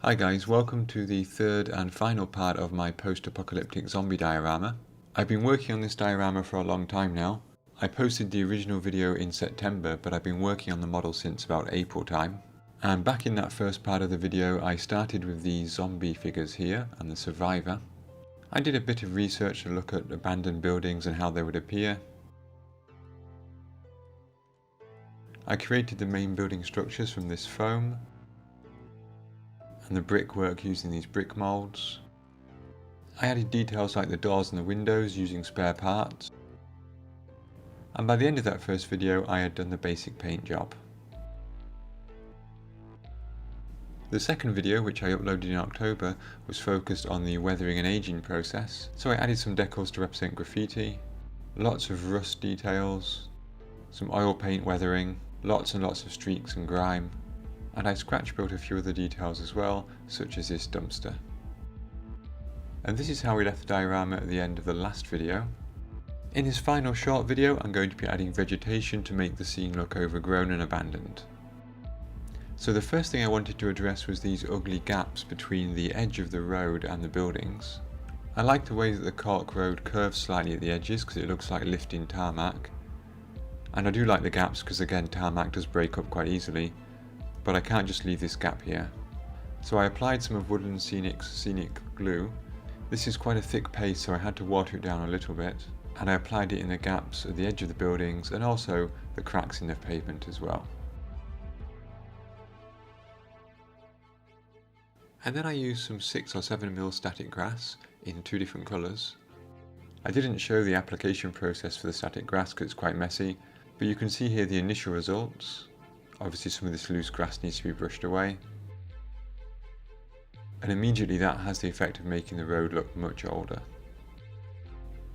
Hi guys, welcome to the third and final part of my post-apocalyptic zombie diorama. I've been working on this diorama for a long time now. I posted the original video in September, but I've been working on the model since about April time. And back in that first part of the video, I started with these zombie figures here and the survivor. I did a bit of research to look at abandoned buildings and how they would appear. I created the main building structures from this foam and the brickwork using these brick molds. I added details like the doors and the windows using spare parts. And by the end of that first video, I had done the basic paint job. The second video, which I uploaded in October, was focused on the weathering and aging process. So I added some decals to represent graffiti, lots of rust details, some oil paint weathering, lots and lots of streaks and grime, and I scratch built a few other details as well, such as this dumpster. And this is how we left the diorama at the end of the last video. In this final short video, I'm going to be adding vegetation to make the scene look overgrown and abandoned. So the first thing I wanted to address was these ugly gaps between the edge of the road and the buildings. I like the way that the cork road curves slightly at the edges because it looks like lifting tarmac. And I do like the gaps because again tarmac does break up quite easily, but I can't just leave this gap here. So I applied some of Woodland Scenic glue. This is quite a thick paste, so I had to water it down a little bit, and I applied it in the gaps at the edge of the buildings and also the cracks in the pavement as well. And then I used some 6 or 7mm static grass in 2 different colours. I didn't show the application process for the static grass because it's quite messy, but you can see here the initial results. Obviously some of this loose grass needs to be brushed away. And immediately that has the effect of making the road look much older.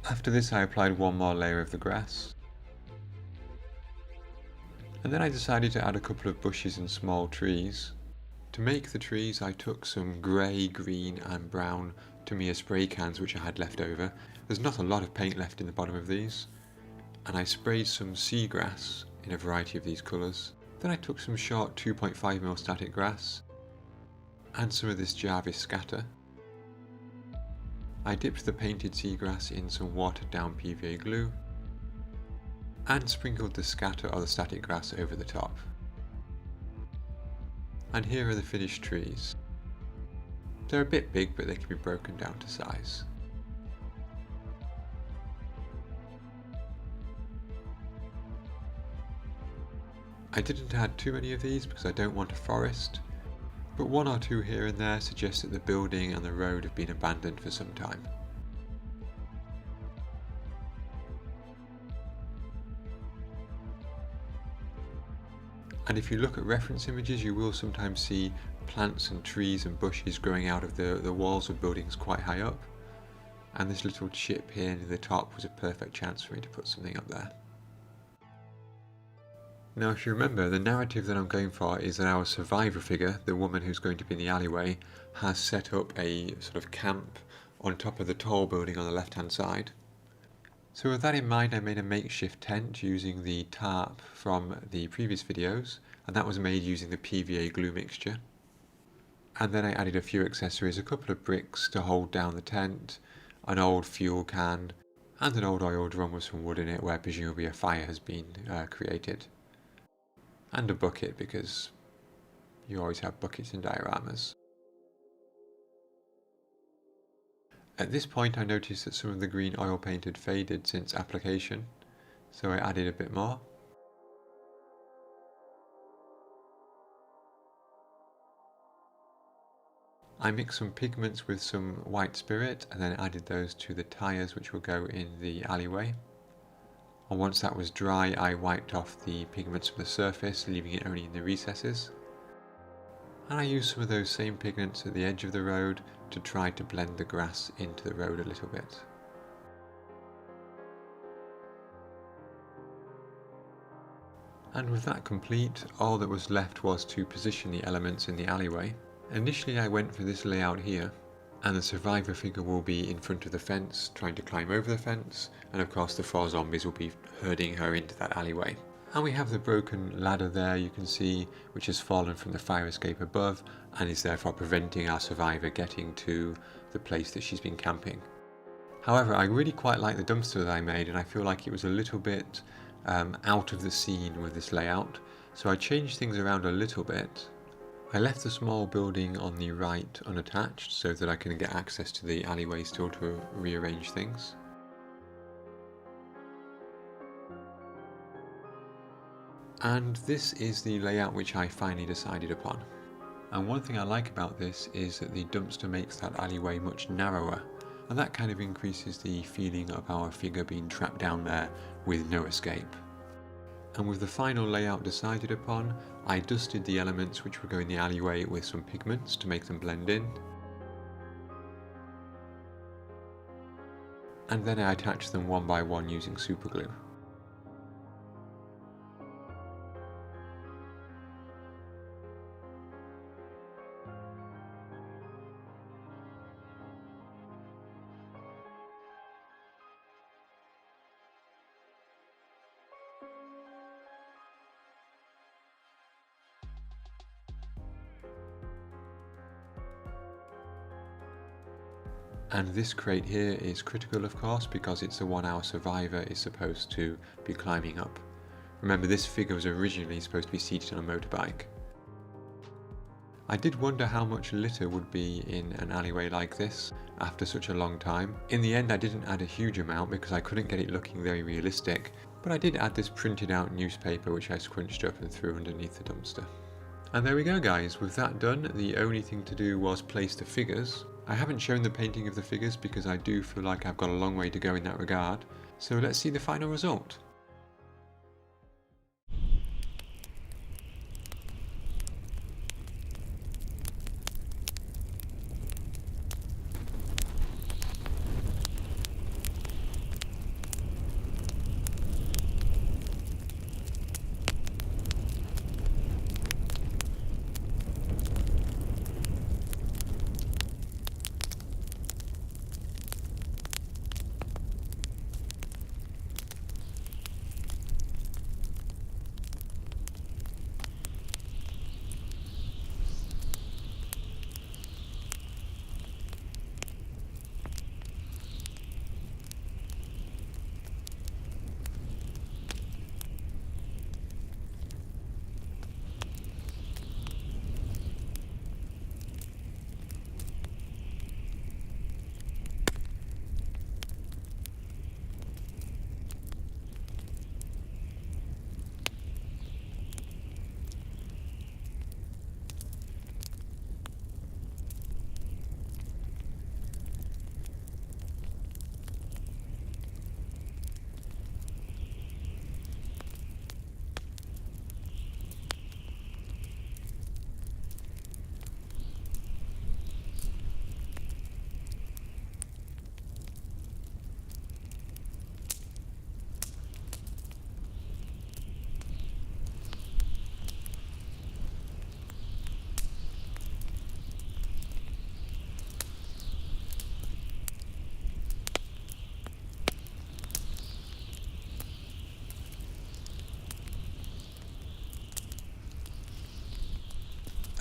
After this I applied one more layer of the grass. And then I decided to add a couple of bushes and small trees. To make the trees I took some grey, green and brown Tamiya spray cans which I had left over. There's not a lot of paint left in the bottom of these. And I sprayed some seagrass in a variety of these colours. Then I took some short 2.5mm static grass and some of this Jarvis scatter. I dipped the painted seagrass in some watered down PVA glue and sprinkled the scatter or the static grass over the top. And here are the finished trees. They're a bit big, but they can be broken down to size. I didn't add too many of these because I don't want a forest, but 1 or 2 here and there suggest that the building and the road have been abandoned for some time. And if you look at reference images, you will sometimes see plants and trees and bushes growing out of the walls of buildings quite high up. And this little chip here near the top was a perfect chance for me to put something up there. Now if you remember, the narrative that I'm going for is that our survivor figure, the woman who's going to be in the alleyway, has set up a sort of camp on top of the tall building on the left hand side. So with that in mind, I made a makeshift tent using the tarp from the previous videos, and that was made using the PVA glue mixture. And then I added a few accessories, a couple of bricks to hold down the tent, an old fuel can, and an old oil drum with some wood in it where presumably a fire has been created. And a bucket, because you always have buckets in dioramas. At this point I noticed that some of the green oil paint had faded since application, so I added a bit more. I mixed some pigments with some white spirit and then added those to the tyres which will go in the alleyway. And once that was dry, I wiped off the pigments from the surface, leaving it only in the recesses. And I used some of those same pigments at the edge of the road to try to blend the grass into the road a little bit. And with that complete, all that was left was to position the elements in the alleyway. Initially I went for this layout here, and the survivor figure will be in front of the fence trying to climb over the fence, and of course the 4 zombies will be herding her into that alleyway. And we have the broken ladder there, you can see, which has fallen from the fire escape above and is therefore preventing our survivor getting to the place that she's been camping. However, I really quite like the dumpster that I made, and I feel like it was a little bit out of the scene with this layout, so I changed things around a little bit. I left the small building on the right unattached so that I can get access to the alleyway still to rearrange things. And this is the layout which I finally decided upon. And one thing I like about this is that the dumpster makes that alleyway much narrower, and that kind of increases the feeling of our figure being trapped down there with no escape. And with the final layout decided upon, I dusted the elements which would go in the alleyway with some pigments to make them blend in. And then I attached them one by one using superglue. And this crate here is critical, of course, because it's the one our survivor is supposed to be climbing up. Remember, this figure was originally supposed to be seated on a motorbike. I did wonder how much litter would be in an alleyway like this after such a long time. In the end, I didn't add a huge amount because I couldn't get it looking very realistic, but I did add this printed out newspaper which I scrunched up and threw underneath the dumpster. And there we go, guys. With that done, the only thing to do was place the figures. I haven't shown the painting of the figures because I do feel like I've got a long way to go in that regard. So let's see the final result.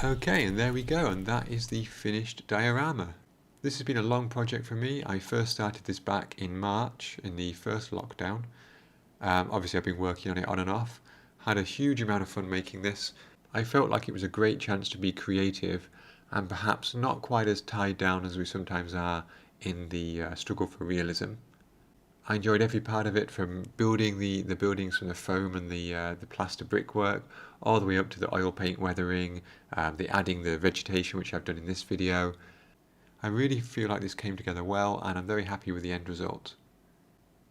Okay, and there we go, and that is the finished diorama. This has been a long project for me. I first started this back in March in the first lockdown. Obviously I've been working on it on and off. Had a huge amount of fun making this. I felt like it was a great chance to be creative and perhaps not quite as tied down as we sometimes are in the struggle for realism. I enjoyed every part of it, from building the buildings from the foam and the plaster brickwork, all the way up to the oil paint weathering, the adding the vegetation, which I've done in this video. I really feel like this came together well, and I'm very happy with the end result.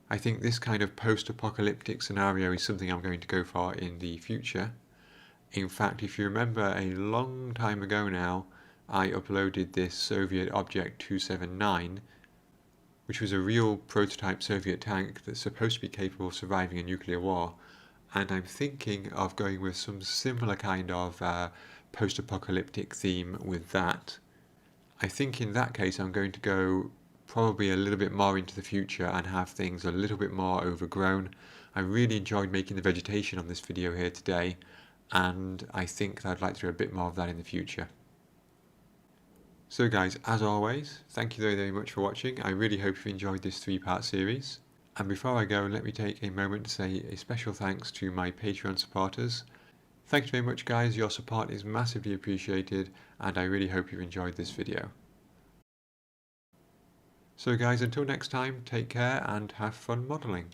I think this kind of post-apocalyptic scenario is something I'm going to go for in the future. In fact, if you remember, a long time ago now, I uploaded this Soviet Object 279, which was a real prototype Soviet tank that's supposed to be capable of surviving a nuclear war, and I'm thinking of going with some similar kind of post-apocalyptic theme with that. I think in that case I'm going to go probably a little bit more into the future and have things a little bit more overgrown. I really enjoyed making the vegetation on this video here today, and I think that I'd like to do a bit more of that in the future. So guys, as always, thank you very, very much for watching. I really hope you enjoyed this 3-part series. And before I go, let me take a moment to say a special thanks to my Patreon supporters. Thank you very much guys, your support is massively appreciated, and I really hope you enjoyed this video. So guys, until next time, take care and have fun modelling.